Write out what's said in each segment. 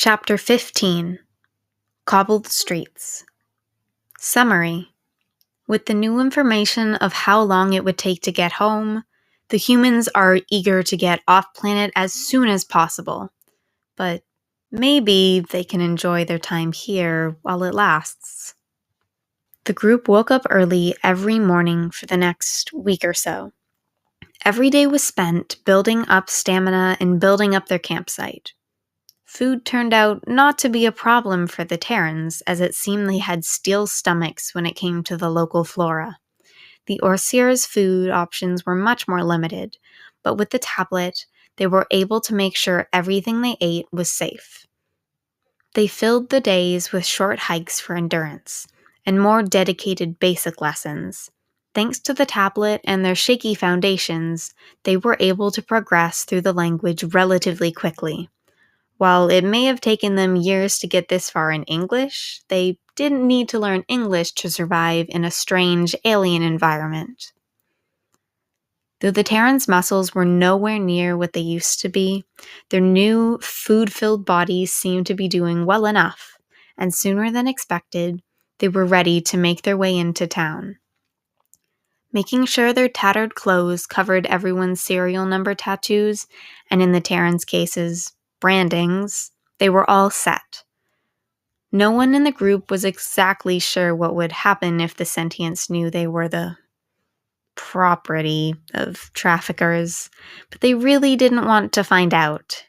Chapter 15 Cobbled Streets. Summary. With the new information of how long it would take to get home, the humans are eager to get off-planet as soon as possible. But maybe they can enjoy their time here while it lasts. The group woke up early every morning for the next week or so. Every day was spent building up stamina and building up their campsite. Food turned out not to be a problem for the Terrans, as it seemed they had steel stomachs when it came to the local flora. The Orseer's food options were much more limited, but with the tablet, they were able to make sure everything they ate was safe. They filled the days with short hikes for endurance, and more dedicated basic lessons. Thanks to the tablet and their shaky foundations, they were able to progress through the language relatively quickly. While it may have taken them years to get this far in English, they didn't need to learn English to survive in a strange alien environment. Though the Terrans' muscles were nowhere near what they used to be, their new, food-filled bodies seemed to be doing well enough, and sooner than expected, they were ready to make their way into town. Making sure their tattered clothes covered everyone's serial number tattoos, and in the Terrans' cases, brandings, they were all set. No one in the group was exactly sure what would happen if the sentients knew they were the property of traffickers, but they really didn't want to find out.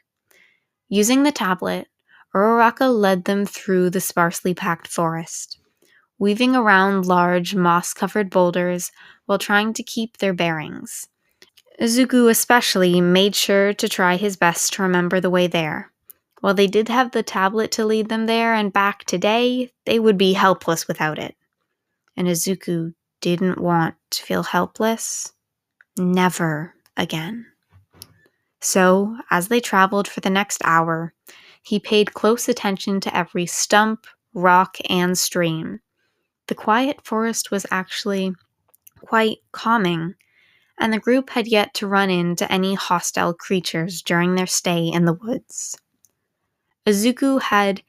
Using the tablet, Uraraka led them through the sparsely packed forest, weaving around large moss-covered boulders while trying to keep their bearings. Izuku especially made sure to try his best to remember the way there. While they did have the tablet to lead them there and back today, they would be helpless without it. And Izuku didn't want to feel helpless. Never again. So, as they traveled for the next hour, he paid close attention to every stump, rock, and stream. The quiet forest was actually quite calming, and the group had yet to run into any hostile creatures during their stay in the woods. Izuku had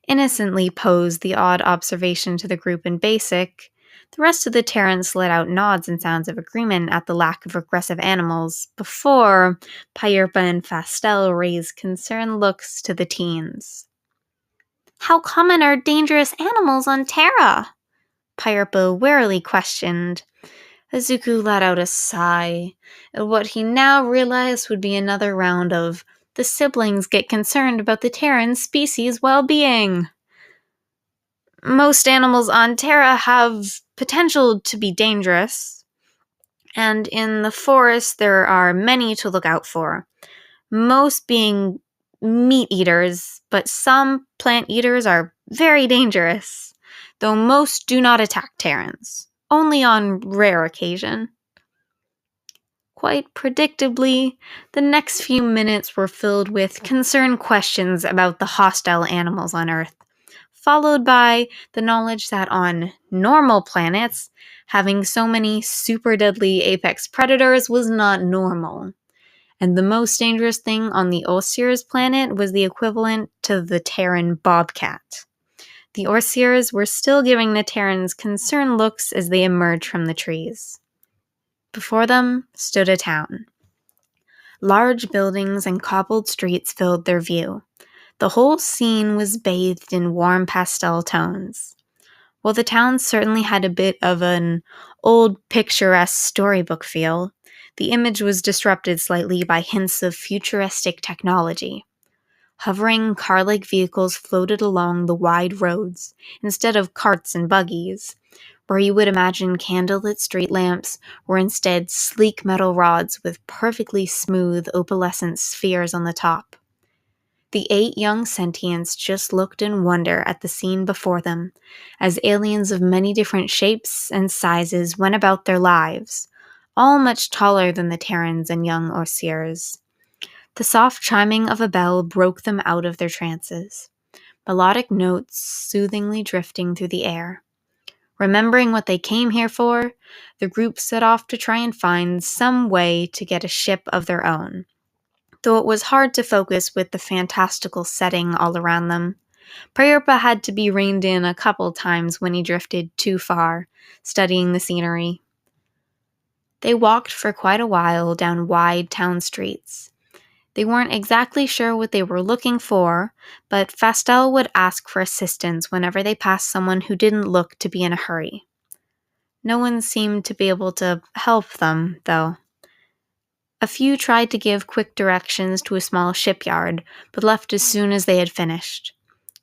innocently posed the odd observation to the group in basic. The rest of the Terrans let out nods and sounds of agreement at the lack of aggressive animals before Pyerpa and Fastel raised concerned looks to the teens. "How common are dangerous animals on Terra?" Pyerpa warily questioned. Izuku let out a sigh at what he now realized would be another round of the siblings get concerned about the Terran species' well-being. Most animals on Terra have potential to be dangerous, and in the forest there are many to look out for, most being meat eaters, but some plant eaters are very dangerous, though most do not attack Terrans, only on rare occasion. Quite predictably, the next few minutes were filled with concerned questions about the hostile animals on Earth, followed by the knowledge that on normal planets, having so many super deadly apex predators was not normal. And the most dangerous thing on the Orseer's planet was the equivalent to the Terran bobcat. The Orseers were still giving the Terrans concerned looks as they emerged from the trees. Before them stood a town. Large buildings and cobbled streets filled their view. The whole scene was bathed in warm pastel tones. While the town certainly had a bit of an old picturesque storybook feel, the image was disrupted slightly by hints of futuristic technology. Hovering car-like vehicles floated along the wide roads instead of carts and buggies. Where you would imagine candlelit street lamps were instead sleek metal rods with perfectly smooth opalescent spheres on the top. The 8 young sentients just looked in wonder at the scene before them, as aliens of many different shapes and sizes went about their lives, all much taller than the Terrans and young Orseers. The soft chiming of a bell broke them out of their trances, melodic notes soothingly drifting through the air. Remembering what they came here for, the group set off to try and find some way to get a ship of their own. though it was hard to focus with the fantastical setting all around them. Priorpa had to be reined in a couple times when he drifted too far, studying the scenery. They walked for quite a while down wide town streets. They weren't exactly sure what they were looking for, but Fastel would ask for assistance whenever they passed someone who didn't look to be in a hurry. No one seemed to be able to help them, though. A few tried to give quick directions to a small shipyard, but left as soon as they had finished.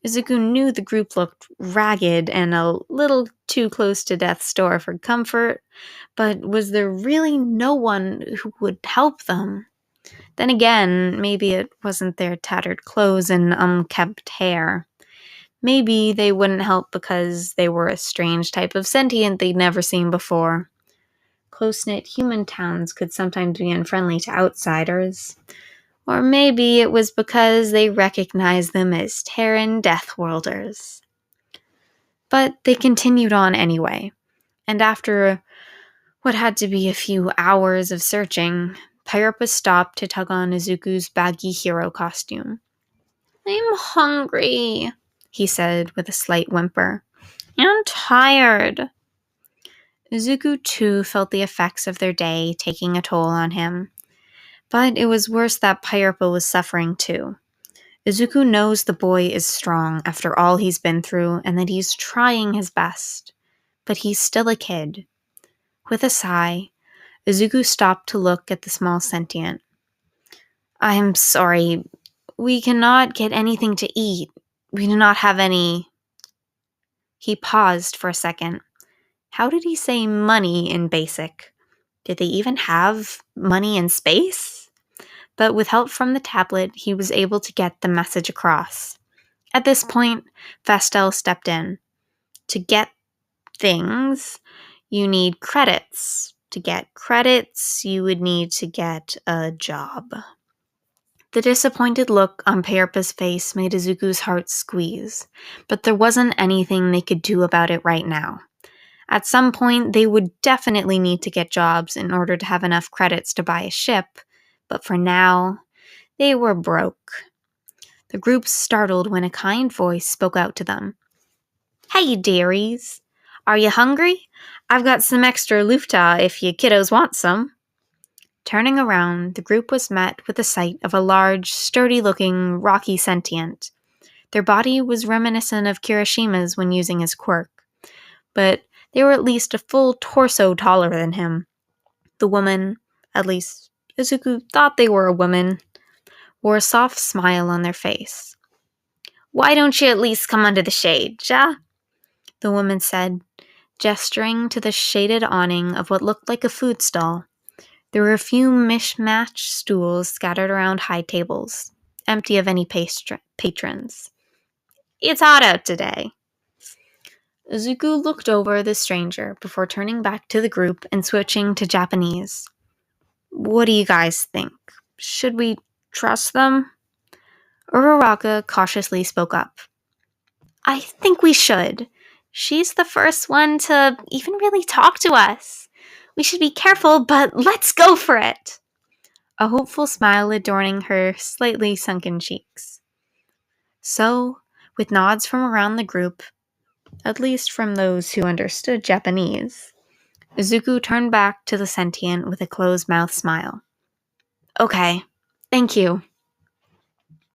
Izuku knew the group looked ragged and a little too close to death's door for comfort, but was there really no one who would help them? Then again, maybe it wasn't their tattered clothes and unkempt hair. Maybe they wouldn't help because they were a strange type of sentient they'd never seen before. Close-knit human towns could sometimes be unfriendly to outsiders. Or maybe it was because they recognized them as Terran Deathworlders. But they continued on anyway, and after what had to be a few hours of searching, Priorpa stopped to tug on Izuku's baggy hero costume. "I'm hungry," he said with a slight whimper. "I'm tired." Izuku too felt the effects of their day taking a toll on him. But it was worse that Priorpa was suffering too. Izuku knows the boy is strong after all he's been through and that he's trying his best. But he's still a kid. With a sigh, Izuku stopped to look at the small sentient. "I'm sorry. We cannot get anything to eat. We do not have any." He paused for a second. How did he say money in basic? Did they even have money in space? But with help from the tablet, he was able to get the message across. At this point, Fastel stepped in. To get things, you need credits. To get credits, you would need to get a job. The disappointed look on Priorpa's face made Izuku's heart squeeze, but there wasn't anything they could do about it right now. At some point, they would definitely need to get jobs in order to have enough credits to buy a ship, but for now, they were broke. The group startled when a kind voice spoke out to them. "Hey, dearies. Are you hungry? I've got some extra lufta if you kiddos want some." Turning around, the group was met with the sight of a large, sturdy-looking, rocky sentient. Their body was reminiscent of Kirishima's when using his quirk, but they were at least a full torso taller than him. The woman, at least Izuku thought they were a woman, wore a soft smile on their face. "Why don't you at least come under the shade, ja?" the woman said, gesturing to the shaded awning of what looked like a food stall. There were a few mismatched stools scattered around high tables, empty of any patrons. "It's hot out today." Izuku looked over the stranger before turning back to the group and switching to Japanese. "What do you guys think? Should we trust them?" Uraraka cautiously spoke up. "I think we should. She's the first one to even really talk to us. We should be careful, but let's go for it." A hopeful smile adorning her slightly sunken cheeks. So, with nods from around the group, at least from those who understood Japanese, Izuku turned back to the sentient with a closed-mouth smile. "Okay, thank you."